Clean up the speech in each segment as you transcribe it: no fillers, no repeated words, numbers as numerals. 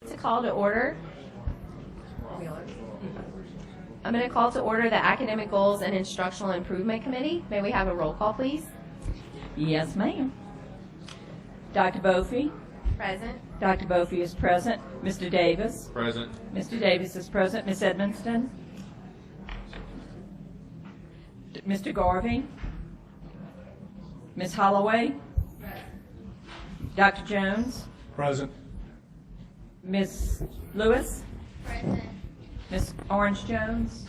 To call to order. I'm going to call to order the Academic Goals and Instructional Improvement Committee. May we have a roll call, please? Yes, ma'am. Dr. Bofi? Present. Dr. Bofi is present. Mr. Davis? Present. Mr. Davis is present. Ms. Edmonston? Mr. Garvey? Ms. Holloway? Dr. Jones? Present. Ms. Lewis? Present. Ms. Orange Jones?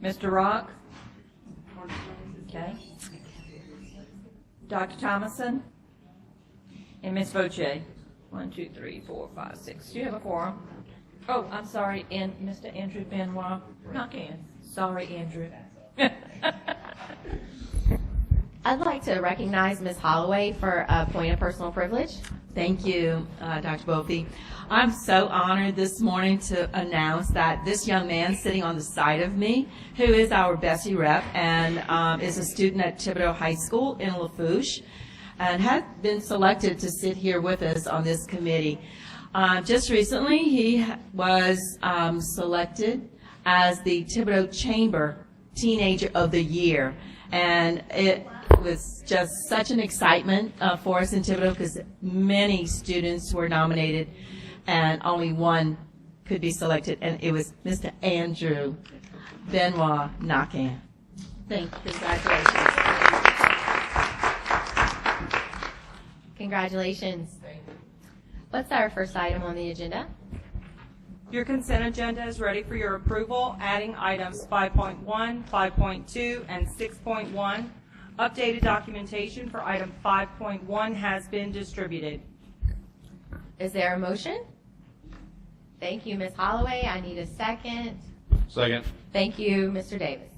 Mr. Rock? Okay. Dr. Thomason? And Ms. Voce? 1, 2, 3, 4, 5, 6. Do you have a quorum? Oh, I'm sorry, and Mr. Andrew Benoit. Not in. Sorry, Andrew. I'd like to recognize Ms. Holloway for a point of personal privilege. Thank you, Dr. Bofi. I'm so honored this morning to announce that this young man sitting on the side of me, who is our BESE rep and is a student at Thibodeau High School in Lafourche, and has been selected to sit here with us on this committee. Just recently, he was selected as the Thibodeau Chamber Teenager of the Year, and it was just such an excitement for us in Thibodeau because many students were nominated and only one could be selected, and it was Mr. Andrew Benoit Nakan. Thank you. Congratulations. Congratulations. What's our first item on the agenda? Your consent agenda is ready for your approval, adding items 5.1, 5.2, and 6.1. Updated documentation for item 5.1 has been distributed. Is there a motion? Thank you, Ms. Holloway. I need a second. Second. Thank you, Mr. Davis.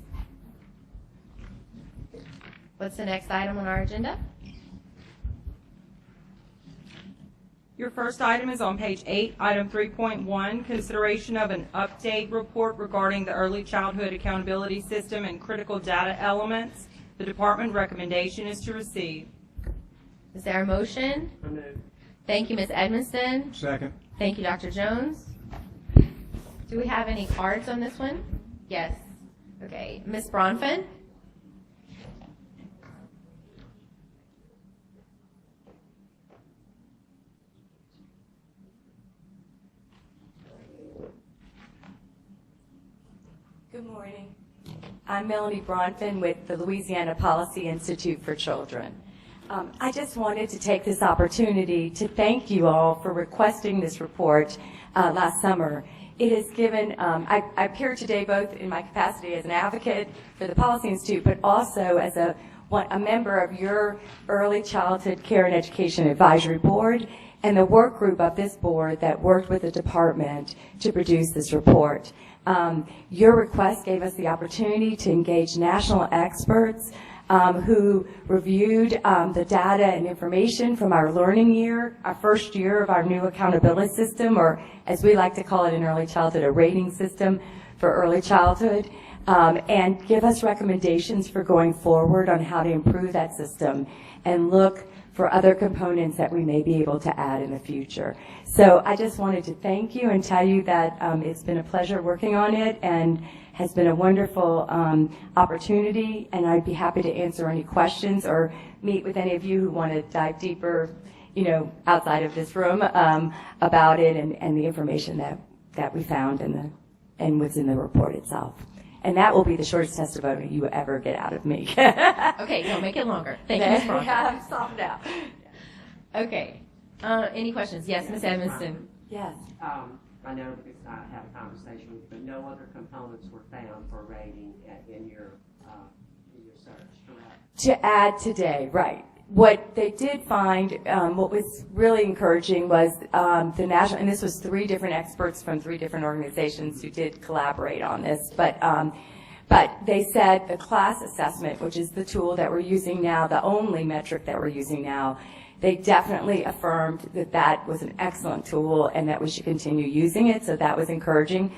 What's the next item on our agenda? Your first item is on page 8, item 3.1, consideration of an update report regarding the Early Childhood Accountability System and critical data elements. The department recommendation is to receive. Is there a motion? Thank you, Ms. Edmonston. Second. Thank you, Dr. Jones. Do we have any cards on this one? Yes. Okay. Ms. Bronfen? Good morning. I'm Melanie Bronfen with the Louisiana Policy Institute for Children. I just wanted to take this opportunity to thank you all for requesting this report last summer. It has given, I appear today both in my capacity as an advocate for the Policy Institute, but also as a member of your Early Childhood Care and Education Advisory Board and the work group of this board that worked with the department to produce this report. Your request gave us the opportunity to engage national experts who reviewed the data and information from our learning year, our first year of our new accountability system, or as we like to call it in early childhood, a rating system for early childhood, and give us recommendations for going forward on how to improve that system and look for other components that we may be able to add in the future. So I just wanted to thank you and tell you that it's been a pleasure working on it and has been a wonderful opportunity, and I'd be happy to answer any questions or meet with any of you who want to dive deeper, outside of this room about it and the information that we found and what's in the report itself. And that will be the shortest testimony you will ever get out of me. Okay, no, make it longer. Thank you, Ms. Bronfen. Yeah, I'm soft now. Okay. Any questions? Yes, Ms. Edmonston. Yes. I know because I had a conversation with you, but no other components were found for rating in your search, correct? To add today, right. What they did find, what was really encouraging was the national, and this was 3 different experts from 3 different organizations who did collaborate on this, but they said the class assessment, which is the tool that we're using now, the only metric that we're using now, they definitely affirmed that that was an excellent tool and that we should continue using it, so that was encouraging.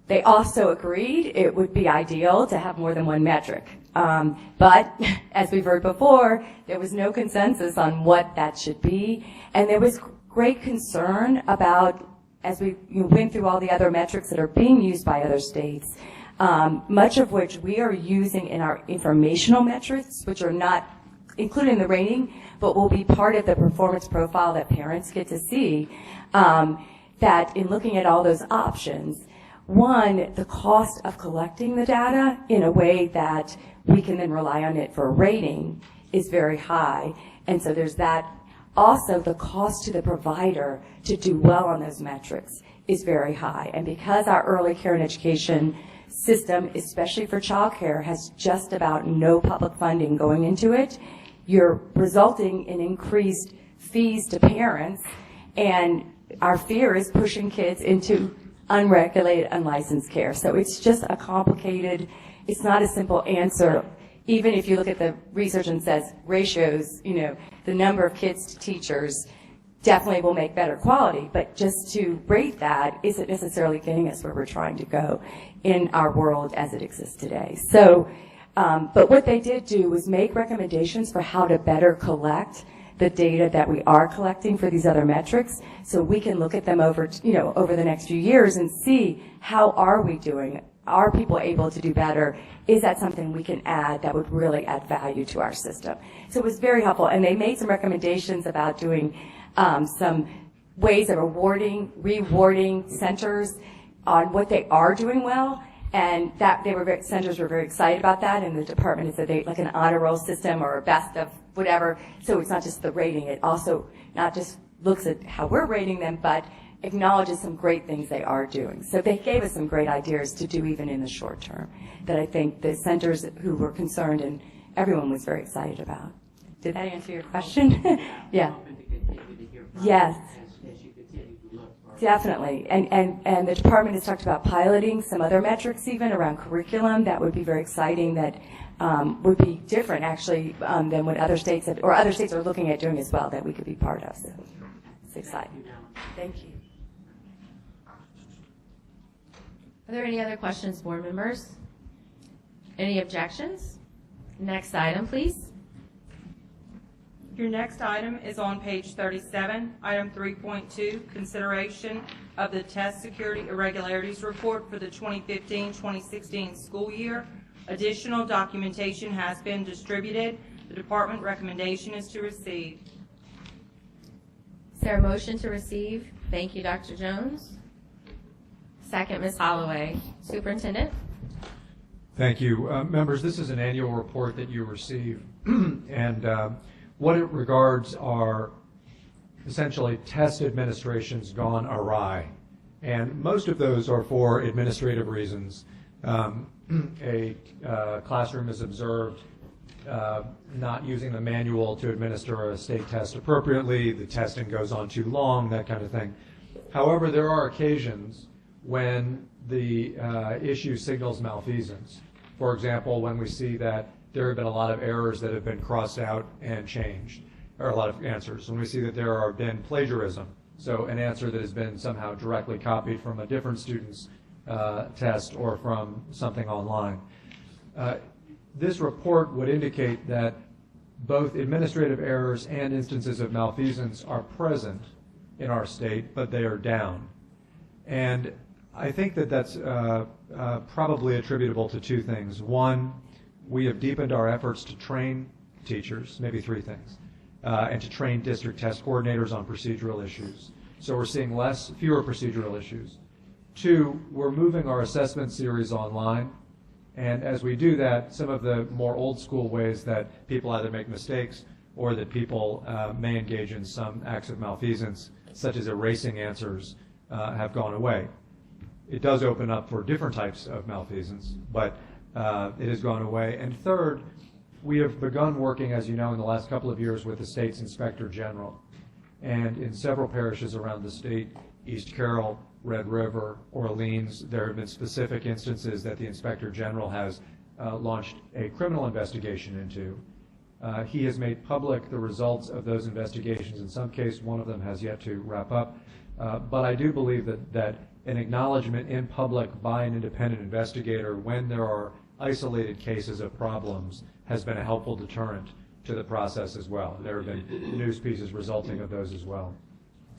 They also agreed it would be ideal to have more than one metric. But as we've heard before, there was no consensus on what that should be, and there was great concern about, as we went through all the other metrics that are being used by other states, much of which we are using in our informational metrics, which are not included in the rating, but will be part of the performance profile that parents get to see, that in looking at all those options, one, the cost of collecting the data in a way that we can then rely on it for a rating is very high. And so there's that. Also, the cost to the provider to do well on those metrics is very high. And because our early care and education system, especially for childcare, has just about no public funding going into it, you're resulting in increased fees to parents, and our fear is pushing kids into unregulated, unlicensed care. So it's just a complicated, it's not a simple answer. Even if you look at the research and says ratios, the number of kids to teachers definitely will make better quality, but just to rate that isn't necessarily getting us where we're trying to go in our world as it exists today. So, but what they did do was make recommendations for how to better collect the data that we are collecting for these other metrics, so we can look at them over the next few years and see how are we doing. Are people able to do better? Is that something we can add that would really add value to our system? So it was very helpful, and they made some recommendations about doing some ways of rewarding centers on what they are doing well, and that centers were very excited about that, and the department has said they like an honor roll system or a best of whatever. So it's not just the rating; it also not just looks at how we're rating them, but acknowledges some great things they are doing. So they gave us some great ideas to do even in the short term that I think the centers who were concerned and everyone was very excited about. Did that answer your question? Yeah. Yes. As you continue to look for. Definitely. And the department has talked about piloting some other metrics even around curriculum. That would be very exciting. That would be different actually than what other states have, or other states are looking at doing as well, that we could be part of. So it's exciting. Thank you. Are there any other questions, board members? Any objections? Next item, please. Your next item is on page 37, item 3.2, consideration of the test security irregularities report for the 2015-2016 school year. Additional documentation has been distributed. The department recommendation is to receive. Is there a motion to receive? Thank you, Dr. Jones. Second, Ms. Holloway. Superintendent? Thank you. Members, this is an annual report that you receive, and what it regards are essentially test administrations gone awry, and most of those are for administrative reasons. A classroom is observed not using the manual to administer a state test appropriately, the testing goes on too long, that kind of thing. However, there are occasions when the issue signals malfeasance. For example, when we see that there have been a lot of errors that have been crossed out and changed, or a lot of answers. When we see that there have been plagiarism, so an answer that has been somehow directly copied from a different student's test or from something online. This report would indicate that both administrative errors and instances of malfeasance are present in our state, but they are down. And I think that that's probably attributable to two things. One, we have deepened our efforts to train teachers, maybe three things, and to train district test coordinators on procedural issues. So we're seeing fewer procedural issues. Two, we're moving our assessment series online, and as we do that, some of the more old school ways that people either make mistakes or that people may engage in some acts of malfeasance, such as erasing answers, have gone away. It does open up for different types of malfeasance, but it has gone away. And third, we have begun working, as you know, in the last couple of years with the state's Inspector General. And in several parishes around the state, East Carroll, Red River, Orleans, there have been specific instances that the Inspector General has launched a criminal investigation into. He has made public the results of those investigations. In some case, one of them has yet to wrap up. But I do believe that an acknowledgement in public by an independent investigator when there are isolated cases of problems has been a helpful deterrent to the process as well. There have been news pieces resulting of those as well.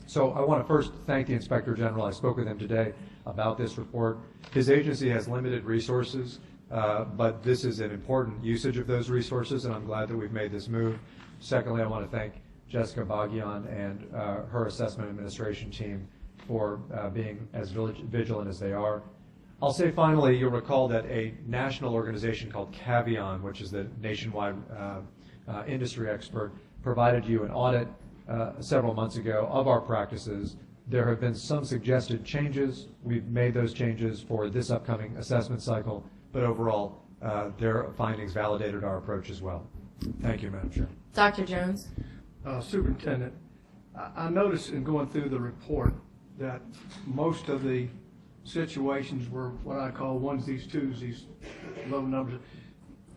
So I want to first thank the Inspector General. I spoke with him today about this report. His agency has limited resources, but this is an important usage of those resources, and I'm glad that we've made this move. Secondly, I want to thank Jessica Bagian and her assessment administration team for being as vigilant as they are. I'll say finally, you'll recall that a national organization called Cavion, which is the nationwide industry expert, provided you an audit several months ago of our practices. There have been some suggested changes. We've made those changes for this upcoming assessment cycle, but overall, their findings validated our approach as well. Thank you, Madam Chair. Dr. Jones? Superintendent, I noticed in going through the report that most of the situations were what I call onesies, twosies, low numbers,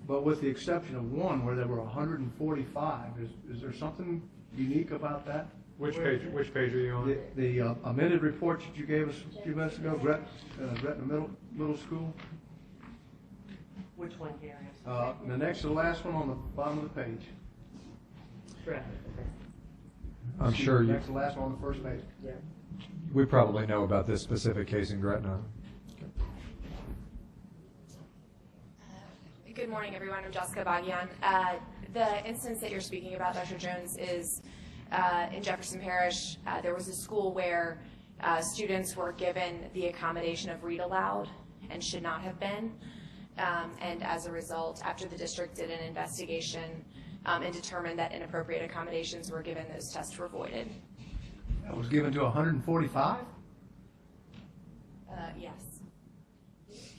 but with the exception of one where there were 145. Is there something unique about that? Which page are you on? The amended report that you gave us a few minutes ago, Gretna Middle School. Which one, Gary? The next to the last one on the bottom of the page. I'm sure you, Next to the last one on the first page. Yeah. we probably know about this specific case in Gretna. Good morning, everyone. I'm Jessica Bagian. The instance that you're speaking about, Dr. Jones, is in Jefferson Parish. There was a school where students were given the accommodation of read aloud and should not have been. And as a result, after the district did an investigation and determined that inappropriate accommodations were given, those tests were voided. That was given to 145? Yes.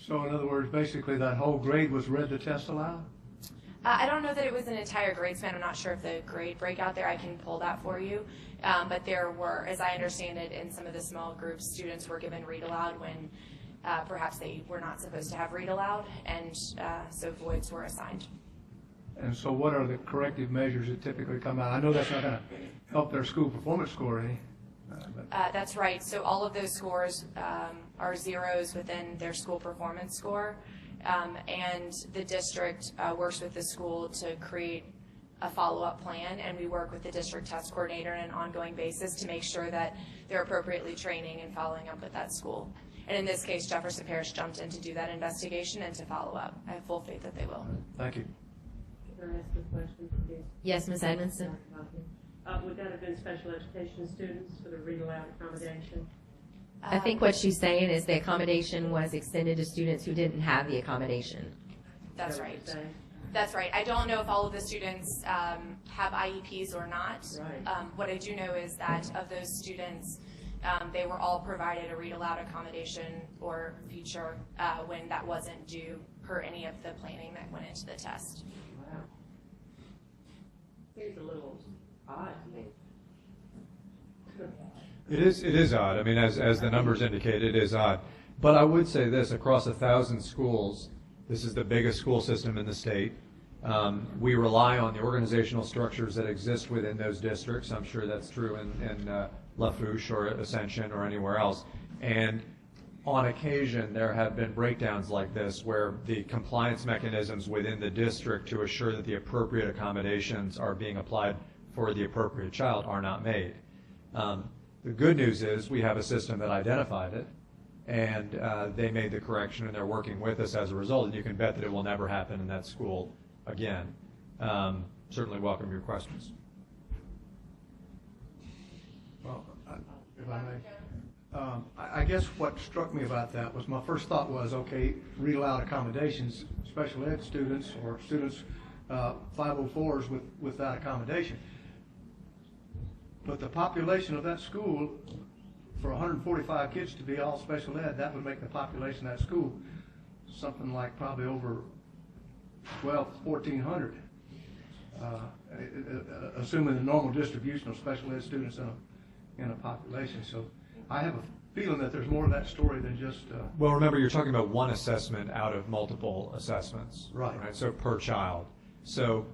So in other words, basically that whole grade was read the test aloud? I don't know that it was an entire grade span. I'm not sure if the grade breakout there, I can pull that for you. But there were, as I understand it, in some of the small groups, students were given read aloud when perhaps they were not supposed to have read aloud, and so voids were assigned. And so what are the corrective measures that typically come out? I know that's not going to help their school performance score any. That's right. So all of those scores are zeros within their school performance score. And the district works with the school to create a follow-up plan, and we work with the district test coordinator on an ongoing basis to make sure that they're appropriately training and following up with that school. And in this case, Jefferson Parish jumped in to do that investigation and to follow up. I have full faith that they will. Thank you. Can I ask a question, please? Yes, Ms. Edmondson? Would that have been special education students for the read aloud accommodation? I think what she's saying is the accommodation was extended to students who didn't have the accommodation. That's Is that what right. you're saying? That's right. I don't know if all of the students have IEPs or not. Right. What I do know is that of those students, they were all provided a read aloud accommodation or feature when that wasn't due per any of the planning that went into the test. Wow. Seems a little odd to me. It is odd. I mean, as the numbers indicate, it is odd. But I would say this, across 1,000 schools, this is the biggest school system in the state. We rely on the organizational structures that exist within those districts. I'm sure that's true in Lafourche or Ascension or anywhere else. And on occasion, there have been breakdowns like this where the compliance mechanisms within the district to assure that the appropriate accommodations are being applied for the appropriate child are not made. The good news is we have a system that identified it, and they made the correction, and they're working with us as a result, and you can bet that it will never happen in that school again. Certainly welcome your questions. Well, if I may, I guess what struck me about that was my first thought was, okay, read aloud accommodations, special ed students or students 504s with that accommodation. But the population of that school, for 145 kids to be all special ed, that would make the population of that school something like probably over 1,400, assuming the normal distribution of special ed students in a population. So I have a feeling that there's more to that story than just... Well, remember, you're talking about one assessment out of multiple assessments. Right. So per child. So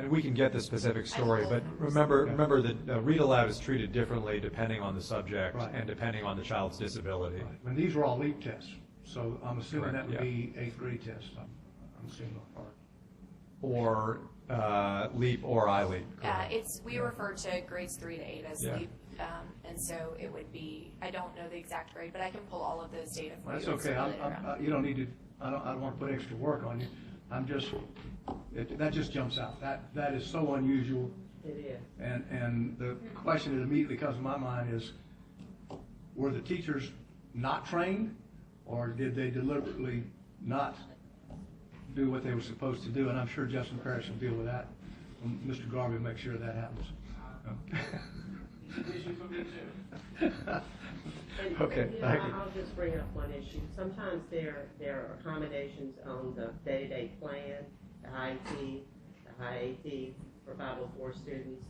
we can get the specific story, but remember that read aloud is treated differently depending on the subject Right. and depending on the child's disability. Right. And these were all LEAP tests, so I'm assuming Correct, that would yeah. be 8th grade tests. I'm assuming. Or LEAP or iLEAP? We refer to grades 3 to 8 as Yeah. LEAP, and so it would be, I don't know the exact grade, but I can pull all of those data for That's you. and okay. circulate it around. You don't need to, I don't want to put extra work on you. That just jumps out. That is so unusual. It is. And the question that immediately comes to my mind is, were the teachers not trained, or did they deliberately not do what they were supposed to do? And I'm sure Justin Parrish will deal with that. Mr. Garvey will make sure that happens. Okay, You know, thank you. I'll just bring up one issue. Sometimes there are accommodations on the day-to-day plan, the IEP, the high AP for 504 students,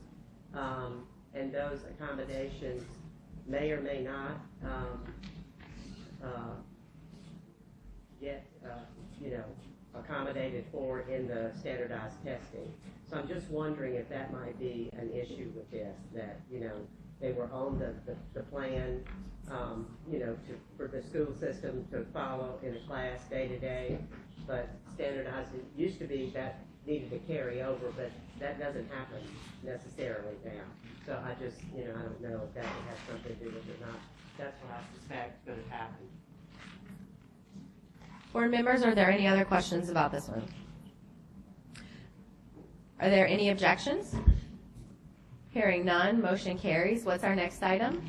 and those accommodations may or may not get accommodated for in the standardized testing. So I'm just wondering if that might be an issue with this, that they were on the plan, for the school system to follow in a class day to day, but standardized, it used to be that needed to carry over, but that doesn't happen necessarily now. So I just, I don't know if that would have something to do with it or not. That's what I suspect is going to happen. Board members, are there any other questions about this one? Are there any objections? Hearing none, motion carries. What's our next item?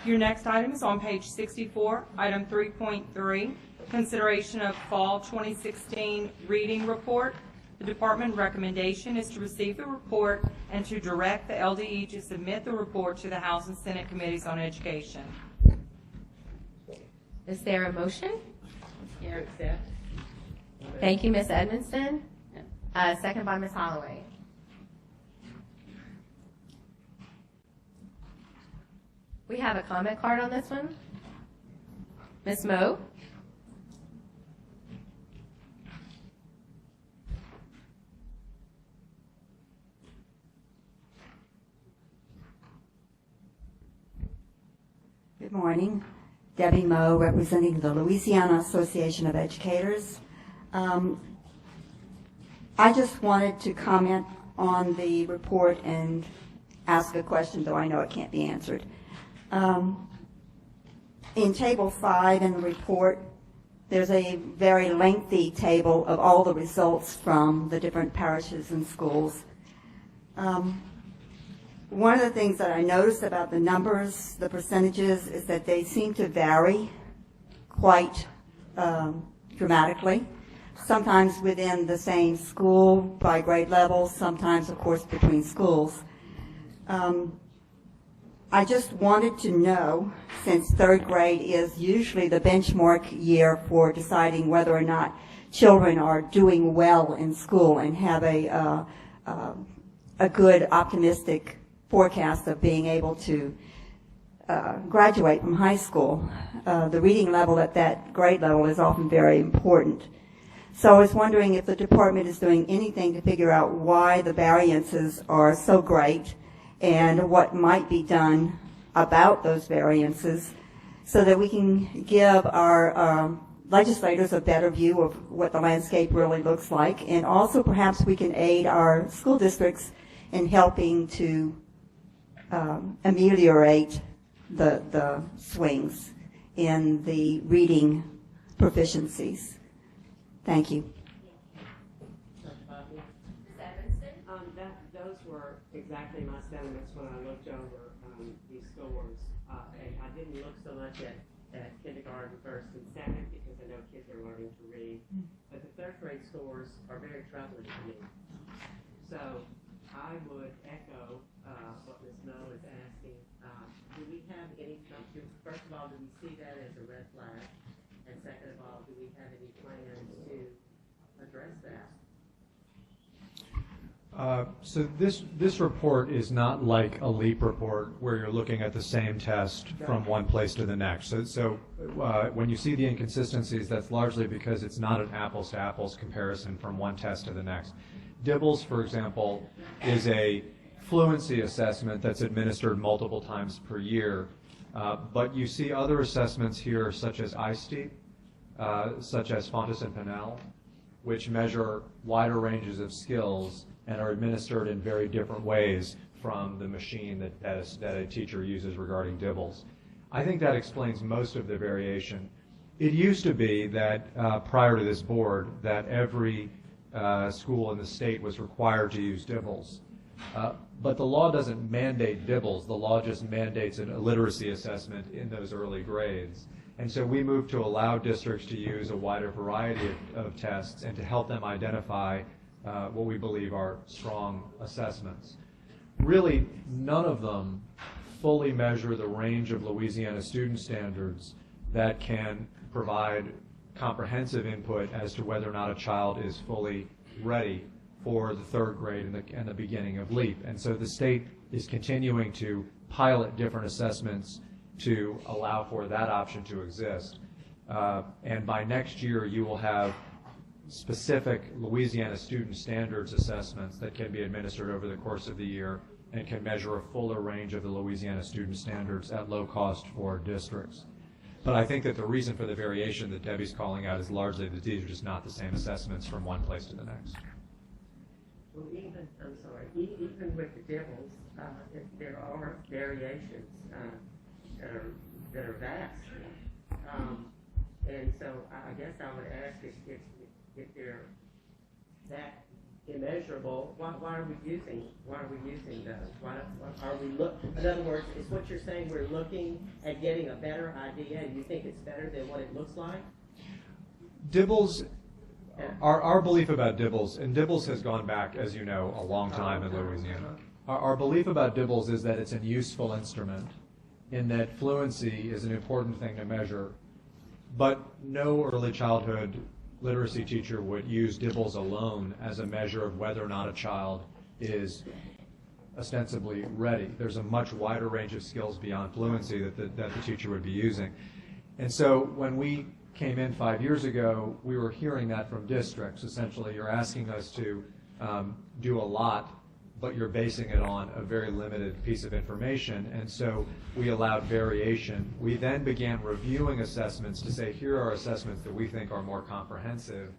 Your next item is on page 64, item 3.3, consideration of fall 2016 reading report. The department recommendation is to receive the report and to direct the LDE to submit the report to the House and Senate Committees on Education. Is there a motion? To accept? Thank you, Ms. Edmondson. Second by Ms. Holloway. We have a comment card on this one. Ms. Moe? Good morning. Debbie Moe, representing the Louisiana Association of Educators. I just wanted to comment on the report and ask a question, though I know it can't be answered. In Table 5 in the report, there's a very lengthy table of all the results from the different parishes and schools. One of the things that I noticed about the numbers, the percentages, is that they seem to vary quite dramatically. Sometimes within the same school by grade level, sometimes, of course, between schools. I just wanted to know, since third grade is usually the benchmark year for deciding whether or not children are doing well in school and have a good, optimistic forecast of being able to graduate from high school. The reading level at that grade level is often very important. So I was wondering if the department is doing anything to figure out why the variances are so great and what might be done about those variances so that we can give our legislators a better view of what the landscape really looks like, and also perhaps we can aid our school districts in helping to ameliorate the swings in the reading proficiencies. Thank you. Those were exactly my sentiments when I looked over these scores. And I didn't look so much at kindergarten, first, and second because I know kids are learning to read. But the third grade scores are very troubling to me. So I would echo what Ms. Moe is asking. Do we have any, first of all, do we see that as a red flag? And second of all, do we have any plans to address that? So this report is not like a LEAP report where you're looking at the same test from one place to the next. So when you see the inconsistencies, that's largely because it's not an apples-to-apples comparison from one test to the next. DIBELS, for example, is a fluency assessment that's administered multiple times per year. But you see other assessments here such as ISTEEP, such as Fontes and Pinnell, which measure wider ranges of skills and are administered in very different ways from the machine that a teacher uses regarding DIBELS. I think that explains most of the variation. It used to be that prior to this board that every school in the state was required to use DIBELS. But the law doesn't mandate DIBELS. The law just mandates a literacy assessment in those early grades. And so we moved to allow districts to use a wider variety of tests and to help them identify what we believe are strong assessments. Really, none of them fully measure the range of Louisiana student standards that can provide comprehensive input as to whether or not a child is fully ready for the third grade and the beginning of LEAP. And so the state is continuing to pilot different assessments to allow for that option to exist. And by next year, you will have specific Louisiana student standards assessments that can be administered over the course of the year and can measure a fuller range of the Louisiana student standards at low cost for districts. But I think that the reason for the variation that Debbie's calling out is largely that these are just not the same assessments from one place to the next. Well, even with the DIBELS, there are variations that are vast. And so I guess I would ask if they're that immeasurable, why are we using those? Why are we in other words, is what you're saying we're looking at getting a better idea and you think it's better than what it looks like? DIBELS, our belief about DIBELS, and DIBELS has gone back, as you know, a long time in Louisiana. Our belief about DIBELS is that it's a useful instrument, in that fluency is an important thing to measure, but no early childhood literacy teacher would use DIBELS alone as a measure of whether or not a child is ostensibly ready. There's a much wider range of skills beyond fluency that the teacher would be using. And so when we came in 5 years ago, we were hearing that from districts. Essentially, you're asking us to do a lot, but you're basing it on a very limited piece of information, and so we allowed variation. We then began reviewing assessments to say, here are assessments that we think are more comprehensive,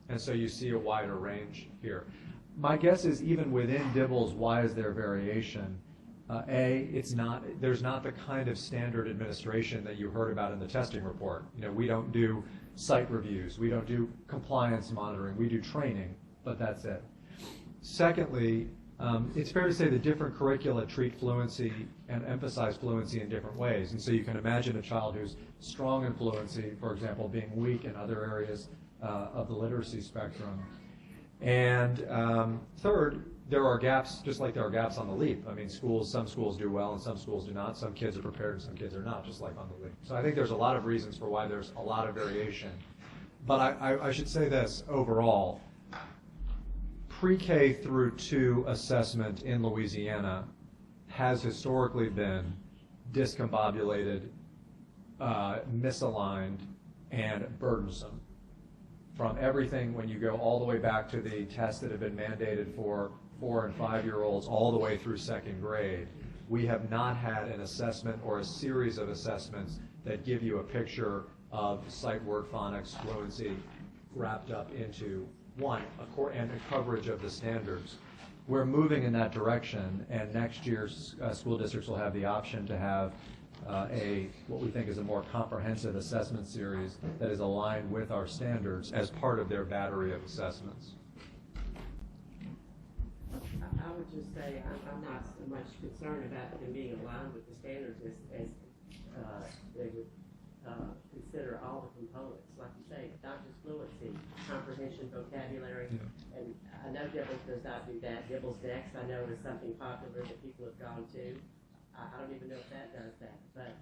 and so you see a wider range here. My guess is even within DIBELS, why is there variation? There's not the kind of standard administration that you heard about in the testing report. We don't do site reviews, we don't do compliance monitoring, we do training, but that's it. Secondly, it's fair to say that different curricula treat fluency and emphasize fluency in different ways. And so you can imagine a child who's strong in fluency, for example, being weak in other areas of the literacy spectrum. And third, there are gaps, just like there are gaps on the LEAP. I mean, some schools do well and some schools do not. Some kids are prepared and some kids are not, just like on the LEAP. So I think there's a lot of reasons for why there's a lot of variation. But I should say this overall. Pre-K through 2 assessment in Louisiana has historically been discombobulated, misaligned, and burdensome. From everything when you go all the way back to the tests that have been mandated for 4- and 5-year-olds all the way through 2nd grade, we have not had an assessment or a series of assessments that give you a picture of sight word phonics fluency wrapped up into one, and a coverage of the standards. We're moving in that direction, and next year's school districts will have the option to have what we think is a more comprehensive assessment series that is aligned with our standards as part of their battery of assessments. I would just say I'm not so much concerned about them being aligned with the standards as they would consider all the components. Like you say, not just fluency, comprehension, vocabulary, and I know DIBELS does not do that. DIBELS Next, I know, is something popular that people have gone to. I don't even know if that does that, but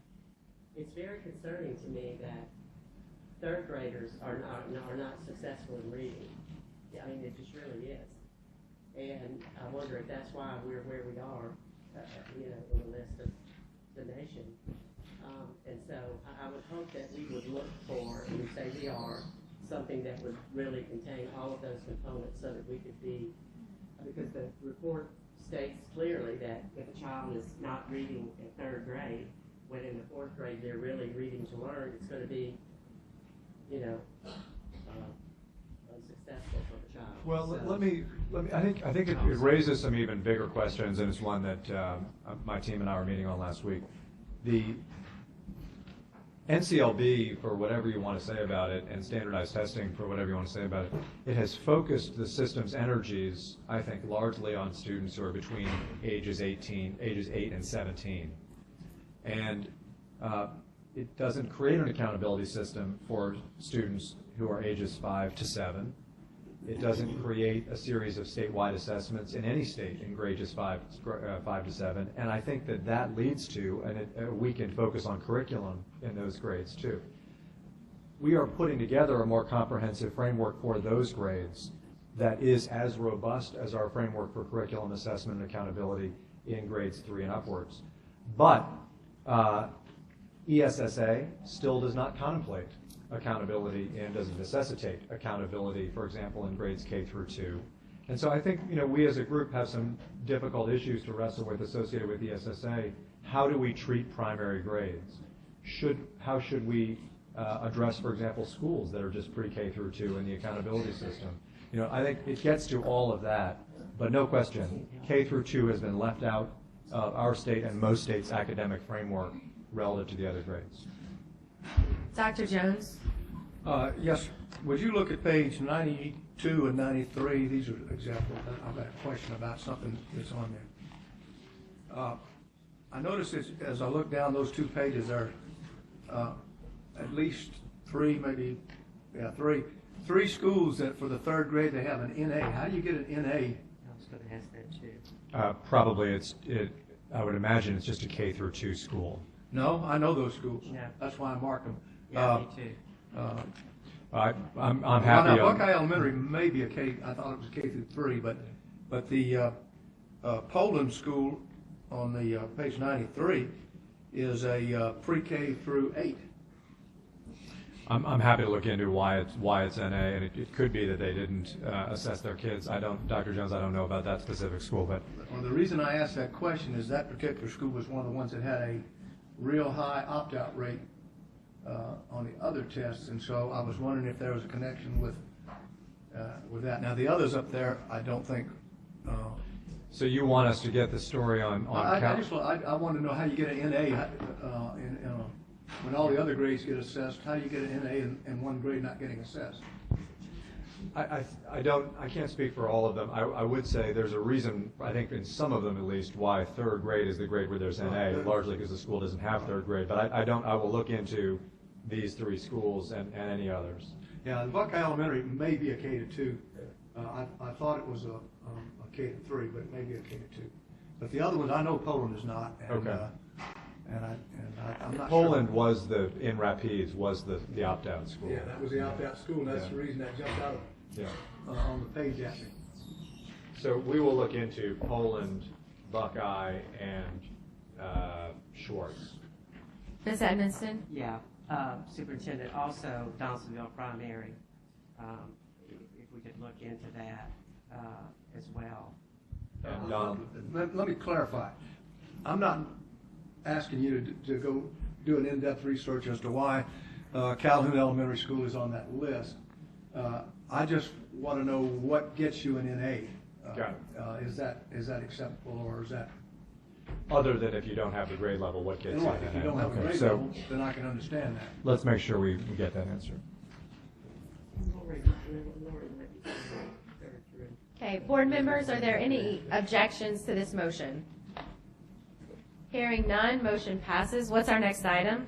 it's very concerning to me that 3rd graders are not successful in reading. I mean, it just really is. And I wonder if that's why we're where we are, in the list of the nation. And so I would hope that we would look for, and we say we are, something that would really contain all of those components so that we could be, because the report states clearly that if a child is not reading in 3rd grade, when in the 4th grade they're really reading to learn, it's going to be, unsuccessful. successful for the child. Well, So- let me, I think it raises some even bigger questions, and it's one that my team and I were meeting on last week. The NCLB, for whatever you want to say about it, and standardized testing, for whatever you want to say about it, it has focused the system's energies, I think, largely on students who are between ages 8 and 17. And it doesn't create an accountability system for students who are ages 5 to 7. It doesn't create a series of statewide assessments in any state in grades 5 to 7. And I think that leads to a weakened focus on curriculum in those grades too. We are putting together a more comprehensive framework for those grades that is as robust as our framework for curriculum assessment and accountability in grades 3 and upwards. But ESSA still does not contemplate accountability and doesn't necessitate accountability, for example, in grades K through 2. And so I think, we as a group have some difficult issues to wrestle with associated with ESSA. How do we treat primary grades? How should we address, for example, schools that are just pre-K through 2 in the accountability system? I think it gets to all of that, but no question, K through 2 has been left out of our state and most states' academic framework relative to the other grades. Dr. Jones? Yes, would you look at page 92 and 93? These are examples. I've got a question about something that's on there. I noticed as I look down those 2 pages, there are at least three schools that for the 3rd grade they have an NA. How do you get an NA? I was going to ask that too. Probably I would imagine it's just a K through 2 school. No, I know those schools. Yeah. That's why I mark them. Yeah, me too. I'm Well, happy. now, Buckeye Elementary may be a K. I thought it was K through 3, but the Poland School on the page 93 is a pre-K through 8. I'm happy to look into why it's NA, and it could be that they didn't assess their kids. Dr. Jones, I don't know about that specific school, but Well, the reason I asked that question is that particular school was one of the ones that had a real high opt-out rate on the other tests, and so I was wondering if there was a connection with that. Now, the others up there, I don't think. so you want us to get the story on I want to know how you get an NA when all the other grades get assessed. How do you get an NA and one grade not getting assessed? I can't speak for all of them. I would say there's a reason, I think in some of them at least, why 3rd grade is the grade where there's NA, largely because the school doesn't have 3rd grade. But I will look into these 3 schools and any others. Yeah, the Buckeye Elementary may be a K to 2. I thought it was a K to 3, but it may be a K to 2. But the other ones, I know Poland is not. And, Okay. I'm not Poland sure. was in Rapides was the opt-out school. Yeah, that was the opt-out school, and that's Yeah. the reason that jumped out on the page at me. So we will look into Poland, Buckeye, and Schwartz. Ms. Edmonston? Yeah, Superintendent, also Donaldsonville Primary, if we could look into that as well. And Donald, Let me clarify. I'm not asking you to go do an in-depth research as to why Calhoun Elementary School is on that list. I just want to know what gets you an NA. Got it. Is that acceptable, or is that? other than if you don't have the grade level, what gets you Right, if you don't have a Okay, grade so level, then I can understand that. let's make sure we get that answer. Okay, board members, are there any objections to this motion? Hearing none, motion passes. What's our next item?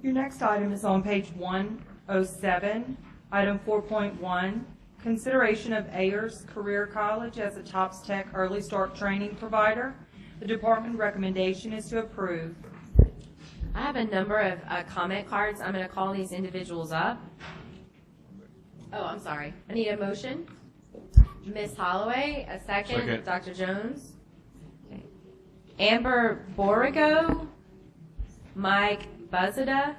Your next item is on page 107, item 4.1, consideration of Ayers Career College as a TOPS Tech early start training provider. The department recommendation is to approve. I have a number of comment cards. I'm going to call these individuals up. Oh, I'm sorry. I need a motion. Ms. Holloway, a second. Second. Dr. Jones. Okay. Amber Borigo, Mike Buzida,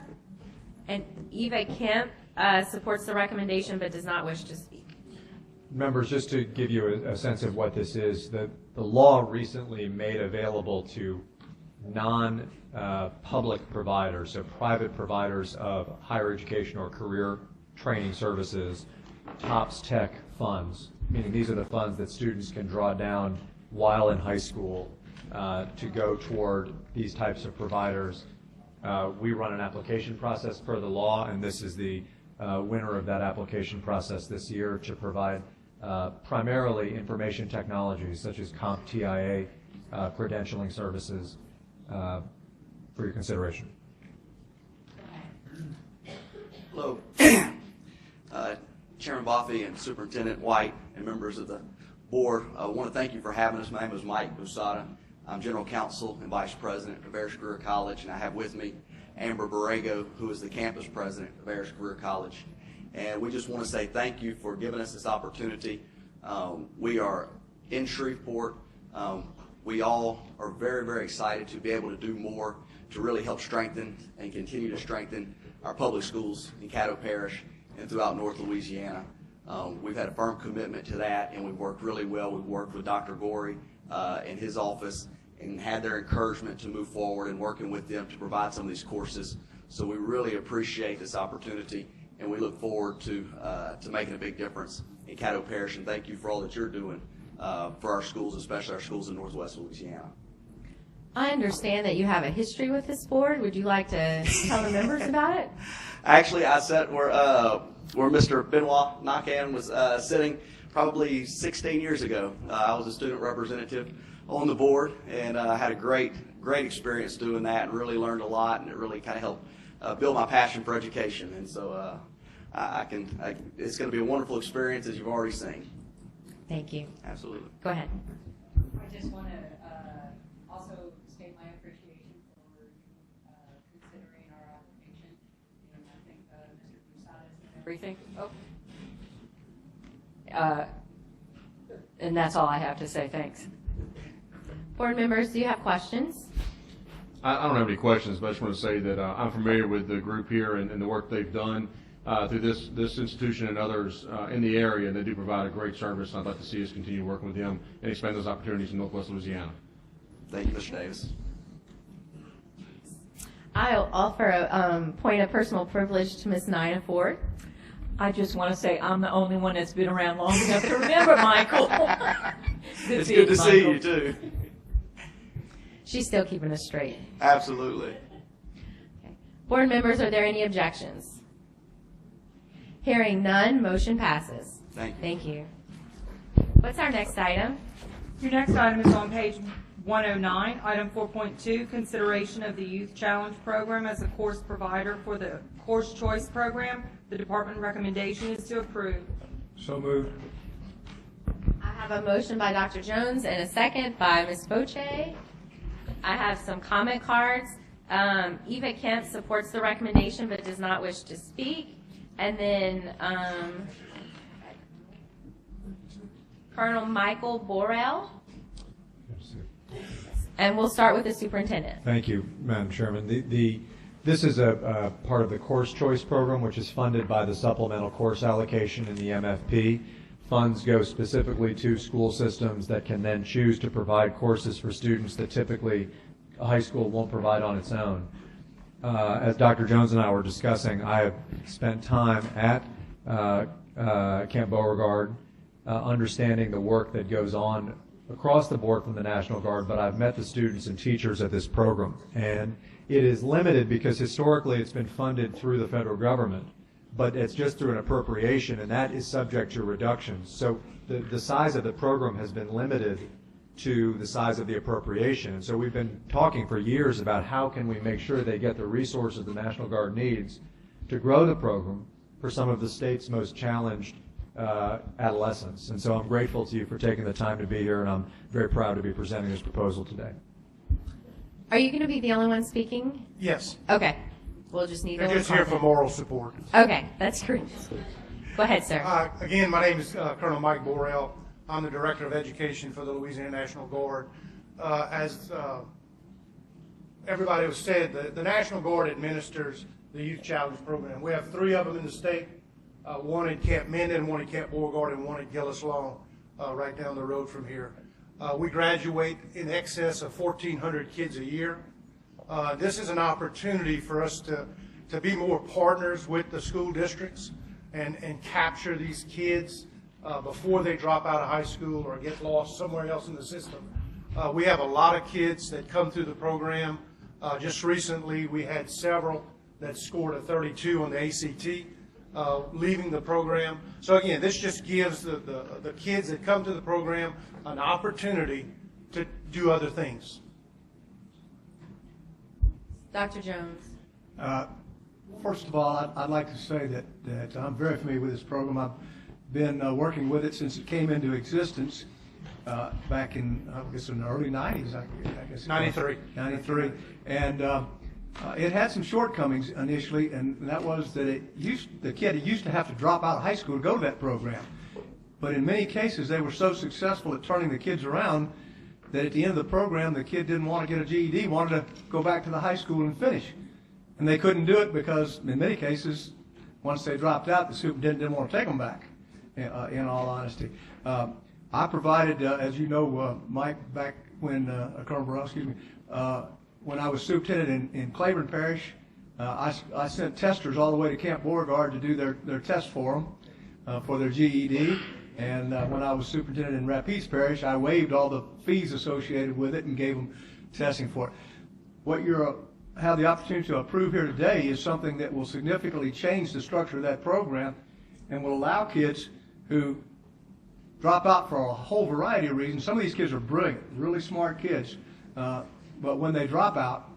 and Eva Kemp supports the recommendation but does not wish to speak. Members, just to give you a sense of what this is, the law recently made available to non-public providers, so private providers of higher education or career training services, TOPS Tech funds, meaning these are the funds that students can draw down while in high school to go toward these types of providers. We run an application process per the law, and this is the winner of that application process this year to provide primarily information technologies such as CompTIA credentialing services for your consideration. Hello, Chairman Boffey and Superintendent White and members of the board. I want to thank you for having us. My name is Mike Busada. I'm General Counsel and Vice President of Ayers Career College, and I have with me Amber Borrego, who is the Campus President of Ayers Career College. And we just want to say thank you for giving us this opportunity. We are in Shreveport. We all are very, very excited to be able to do more to really help strengthen and continue to strengthen our public schools in Caddo Parish and throughout North Louisiana. We've had a firm commitment to that, and we've worked really well. We've worked with Dr. Gorey in his office and had their encouragement to move forward and working with them to provide some of these courses. So we really appreciate this opportunity, and we look forward to making a big difference in Caddo Parish. And thank you for all that you're doing for our schools, especially our schools in Northwest Louisiana. I understand that you have a history with this board. Would you like to tell the members about it? Actually, I sat where Mr. Benoit Nakan was sitting probably 16 years ago. I was a student representative on the board, and I had a great experience doing that and really learned a lot, and it really kind of helped build my passion for education. And so it's going to be a wonderful experience, as you've already seen. Thank you. Absolutely. Go ahead. I just want to also state my appreciation for you considering our application. And I think Mr. Busada is everything. And that's all I have to say. Thanks. Board members, do you have questions? I don't have any questions, but I just want to say that I'm familiar with the group here and the work they've done through this institution and others in the area. They do provide a great service, and I'd like to see us continue working with them and expand those opportunities in Northwest Louisiana. Thank you, Mr. Davis. I'll offer a point of personal privilege to Ms. Nina Ford. I just want to say I'm the only one that's been around long enough to remember Michael. It's good to see you, too. She's still keeping us straight. Absolutely. Okay. Board members, are there any objections? Hearing none, motion passes. Thank you. Thank you. What's our next item? Your next item is on page 109, item 4.2, consideration of the Youth Challenge Program as a course provider for the Course Choice Program. The department recommendation is to approve. So moved. I have a motion by Dr. Jones and a second by Ms. Boche. I have some comment cards. Eva Kemp supports the recommendation but does not wish to speak. And then Colonel Michael Borrell. And we'll start with the superintendent. Thank you, Madam Chairman. This is a part of the Course Choice Program, which is funded by the supplemental course allocation in the MFP. Funds go specifically to school systems that can then choose to provide courses for students that typically a high school won't provide on its own. As Dr. Jones and I were discussing, I have spent time at Camp Beauregard understanding the work that goes on across the board from the National Guard, but I've met the students and teachers at this program. And it is limited because historically it's been funded through the federal government, but it's just through an appropriation, and that is subject to reductions. So the size of the program has been limited to the size of the appropriation. And so we've been talking for years about how can we make sure they get the resources the National Guard needs to grow the program for some of the state's most challenged adolescents. And so I'm grateful to you for taking the time to be here, and I'm very proud to be presenting this proposal today. Are you going to be the only one speaking? Yes. Okay. We'll just need They're just here for moral support. Okay, that's great. Go ahead, sir. Again, my name is Colonel Mike Borrell. I'm the Director of Education for the Louisiana National Guard. As everybody has said, the National Guard administers the Youth Challenge Program. We have 3 of them in the state, one in Camp Minden, one in Camp Beauregard, and one at Gillis Long, right down the road from here. We graduate in excess of 1,400 kids a year. This is an opportunity for us to be more partners with the school districts. and capture these kids before they drop out of high school or get lost somewhere else in the system. We have a lot of kids that come through the program. Just recently, we had several that scored a 32 on the ACT leaving the program. So again, this just gives the kids that come to the program an opportunity to do other things. Dr. Jones. First of all, I'd like to say that I'm very familiar with this program. I've been working with it since it came into existence back in, I guess, in the early 90s, I guess. 93. 93. And it had some shortcomings initially, and that was that the kid used to have to drop out of high school to go to that program. But in many cases, they were so successful at turning the kids around that at the end of the program, the kid didn't want to get a GED, wanted to go back to the high school and finish. And they couldn't do it because, in many cases, once they dropped out, the superintendent didn't want to take them back, in all honesty. I provided, as you know, Mike, back when, Colonel Burrell, excuse me, when I was superintendent in Claiborne Parish, I sent testers all the way to Camp Beauregard to do their test for them, for their GED. And when I was superintendent in Rapides Parish, I waived all the fees associated with it and gave them testing for it. What you have the opportunity to approve here today is something that will significantly change the structure of that program and will allow kids who drop out for a whole variety of reasons. Some of these kids are brilliant, really smart kids, but when they drop out,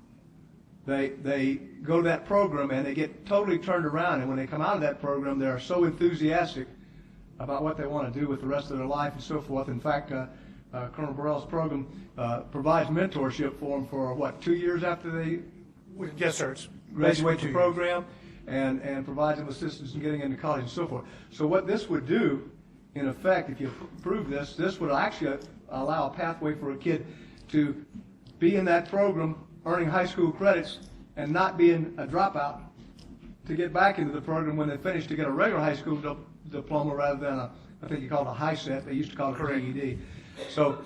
they go to that program and they get totally turned around. And when they come out of that program, they are so enthusiastic about what they want to do with the rest of their life and so forth. In fact, Colonel Burrell's program provides mentorship for them for, what, 2 years after they Yes, sir. It's graduate the 2 years. program, and provides them assistance in getting into college and so forth. So what this would do, in effect, if you approve this would actually allow a pathway for a kid to be in that program, earning high school credits, and not being a dropout, to get back into the program when they finish to get a regular high school diploma rather than I think you call it a high set. They used to call it a GED. So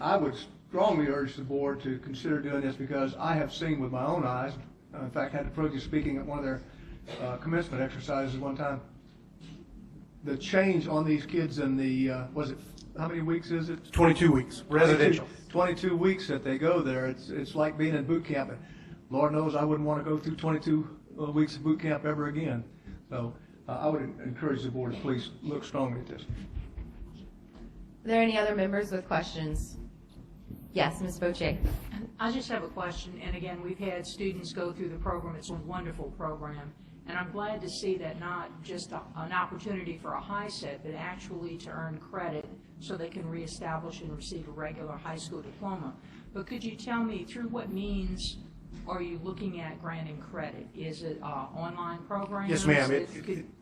I would strongly urge the board to consider doing this because I have seen with my own eyes, in fact, had the privilege of speaking at one of their commencement exercises one time, the change on these kids in the, how many weeks is it? 22 weeks, residential. 22 weeks that they go there. It's like being in boot camp. And Lord knows I wouldn't want to go through 22 weeks of boot camp ever again. So I would encourage the board to please look strongly at this. Are there any other members with questions? Yes, Ms. Boucher. I just have a question, and again, we've had students go through the program. It's a wonderful program, and I'm glad to see that not just an opportunity for a high set, but actually to earn credit so they can reestablish and receive a regular high school diploma. But could you tell me through what means are you looking at granting credit? Is it online programs? Yes, ma'am.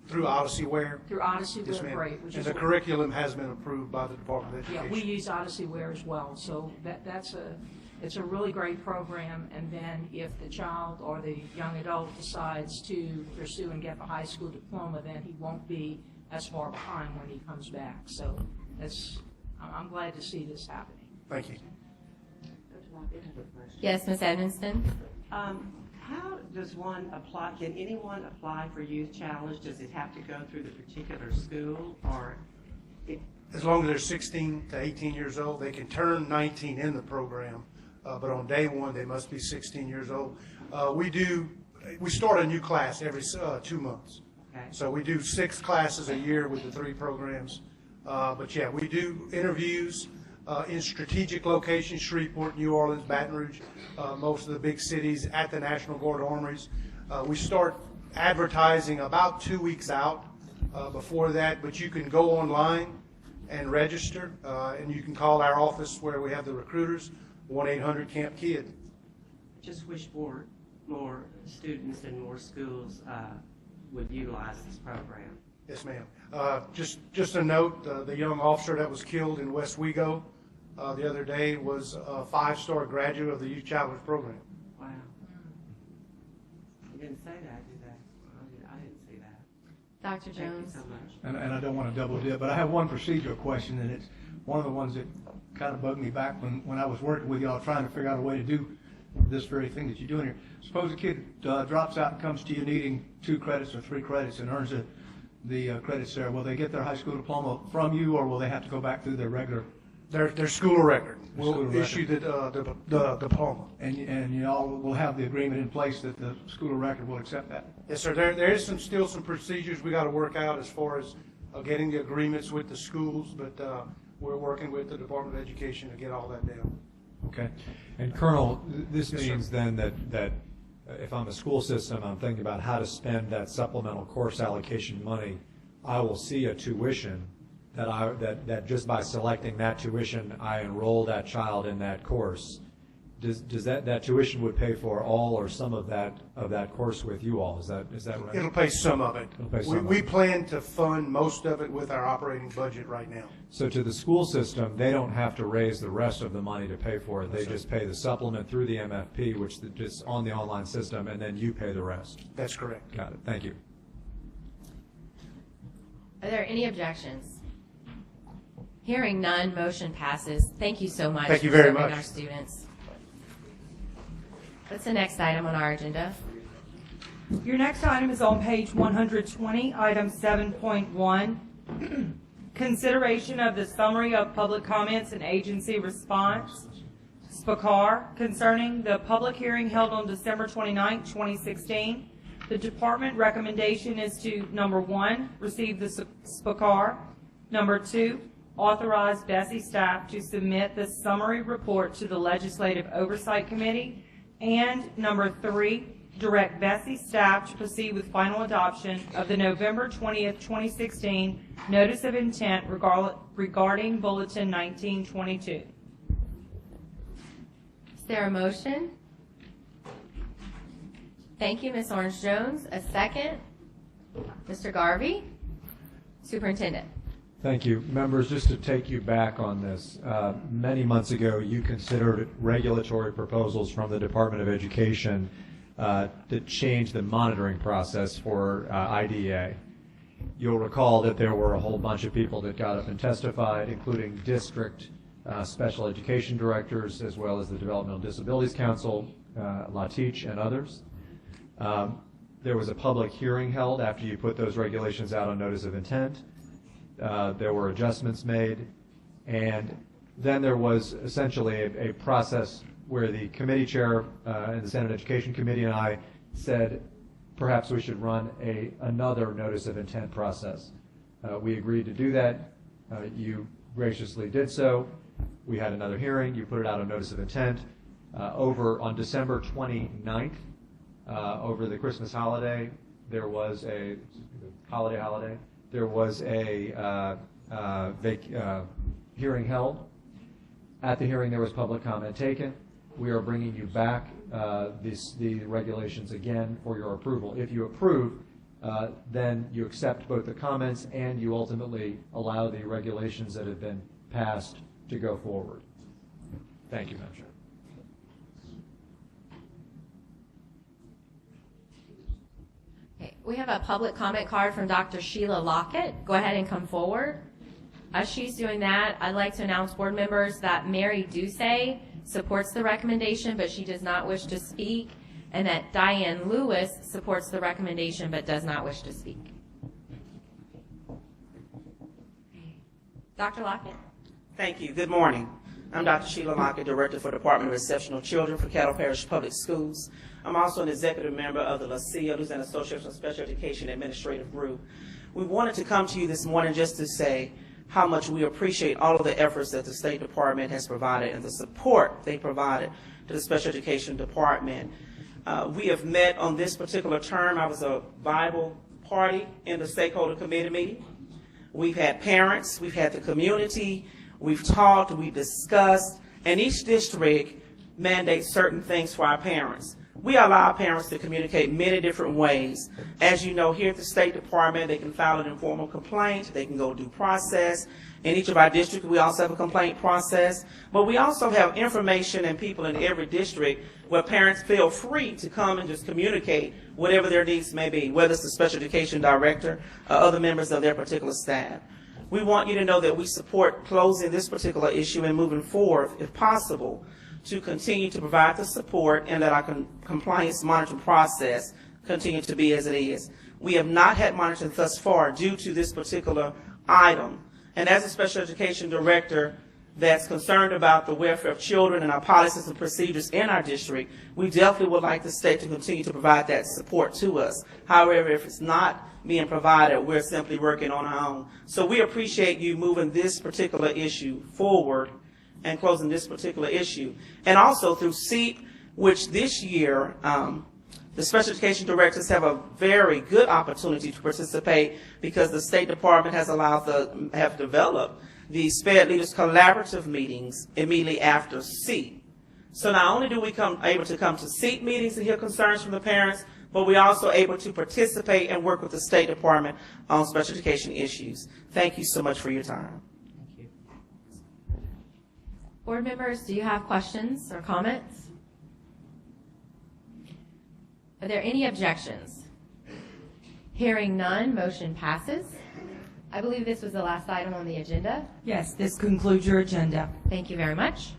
Through Odyssey-ware. Through Odyssey-ware, yes, ma'am. great. And the curriculum has been approved by the Department of Education. Yeah, we use Odyssey-ware as well, so it's a really great program. And then if the child or the young adult decides to pursue and get the high school diploma, then he won't be as far behind when he comes back. So I'm glad to see this happening. Thank you. Yes, Ms. Edmonston. How does one apply? Can anyone apply for Youth Challenge? Does it have to go through the particular school, or? As long as they're 16 to 18 years old, they can turn 19 in the program, but on day one they must be 16 years old. We start a new class every 2 months. Okay. So we do 6 classes a year with the 3 programs. But yeah, we do interviews in strategic locations: Shreveport, New Orleans, Baton Rouge, most of the big cities, at the National Guard armories. We start advertising about 2 weeks out before that, but you can go online and register, and you can call our office where we have the recruiters, 1-800-CAMP-KID. Just wish more students and more schools would utilize this program. Yes, ma'am. Just a note, the young officer that was killed in West Wego the other day was a 5-star graduate of the Youth Challenge program. Wow. You didn't say that, did they? I didn't see that. Dr. Jones. Thank you so much. And I don't want to double dip, but I have one procedural question, and it's one of the ones that kind of bugged me back when I was working with y'all trying to figure out a way to do this very thing that you're doing here. Suppose a kid drops out and comes to you needing 2 credits or 3 credits and earns a the credits there, will they get their high school diploma from you, or will they have to go back through their regular? Their school of record. School of We'll record. issue the diploma. And you all will have the agreement in place that the school of record will accept that? Yes, sir. There is still some procedures we got to work out as far as getting the agreements with the schools, but we're working with the Department of Education to get all that down. Okay. And Colonel, this Yes, sir. means then that if I'm a school system, I'm thinking about how to spend that supplemental course allocation money, I will see a tuition that just by selecting that tuition, I enroll that child in that course. Does that tuition would pay for all or some of that course with you all? Is that right? It'll pay some of it. It'll pay some of We it. plan to fund most of it with our operating budget right now. So to the school system, they don't have to raise the rest of the money to pay for it. They just pay the supplement through the MFP, which is on the online system, and then you pay the rest. That's correct. Got it. Thank you. Are there any objections? Hearing none, motion passes. Thank you so much Thank you for very serving much. our students. What's the next item on our agenda? Your next item is on page 120, item 7.1. Consideration of the summary of public comments and agency response, SPCAR, concerning the public hearing held on December 29, 2016. The department recommendation is to, number 1, receive the SPCAR. Number 2, authorize BESE staff to submit the summary report to the Legislative Oversight Committee. And number 3, direct BESE staff to proceed with final adoption of the November 20th, 2016 Notice of Intent regarding Bulletin 1922. Is there a motion? Thank you, Ms. Orange-Jones. A second? Mr. Garvey? Superintendent. Thank you. Members, just to take you back on this, many months ago you considered regulatory proposals from the Department of Education to change the monitoring process for IDEA. You'll recall that there were a whole bunch of people that got up and testified, including district special education directors, as well as the Developmental Disabilities Council, LaTeach, and others. There was a public hearing held after you put those regulations out on notice of intent. There were adjustments made, and then there was essentially a process where the committee chair and the Senate Education Committee and I said perhaps we should run another notice of intent process. We agreed to do that. You graciously did so. We had another hearing. You put it out on notice of intent. Over on December 29th, over the Christmas holiday, there was a holiday. There was a hearing held. At the hearing, there was public comment taken. We are bringing you back the regulations again for your approval. If you approve, then you accept both the comments and you ultimately allow the regulations that have been passed to go forward. Thank you, Madam Chair. Okay, we have a public comment card from Dr. Sheila Lockett. Go ahead and come forward. As she's doing that, I'd like to announce board members that Mary Ducey supports the recommendation, but she does not wish to speak, and that Diane Lewis supports the recommendation, but does not wish to speak. Dr. Lockett. Thank you. Good morning. I'm Dr. Sheila Lockett, Director for Department of Exceptional Children for Caddo Parish Public Schools. I'm also an executive member of the LaCia, Louisiana Association of Special Education Administrative Group. We wanted to come to you this morning just to say how much we appreciate all of the efforts that the State Department has provided and the support they provided to the Special Education Department. We have met on this particular term. I was a Bible party in the stakeholder committee meeting. We've had parents, we've had the community, we've talked, we've discussed, and each district mandates certain things for our parents. We allow parents to communicate many different ways. As you know, here at the State Department, they can file an informal complaint, they can go due process. In each of our districts, we also have a complaint process, but we also have information and people in every district where parents feel free to come and just communicate whatever their needs may be, whether it's the special education director or other members of their particular staff. We want you to know that we support closing this particular issue and moving forward, if possible, to continue to provide the support and that our compliance monitoring process continue to be as it is. We have not had monitoring thus far due to this particular item. And as a special education director that's concerned about the welfare of children and our policies and procedures in our district, we definitely would like the state to continue to provide that support to us. However, if it's not being provided, we're simply working on our own. So we appreciate you moving this particular issue forward and closing this particular issue. And also through SEEP, which this year, the special education directors have a very good opportunity to participate because the State Department has have developed the SPED Leaders Collaborative meetings immediately after SEEP. So not only do we able to come to SEEP meetings and hear concerns from the parents, but we're also able to participate and work with the State Department on special education issues. Thank you so much for your time. Thank you. Board members, do you have questions or comments? Are there any objections? Hearing none, motion passes. I believe this was the last item on the agenda. Yes, this concludes your agenda. Thank you very much.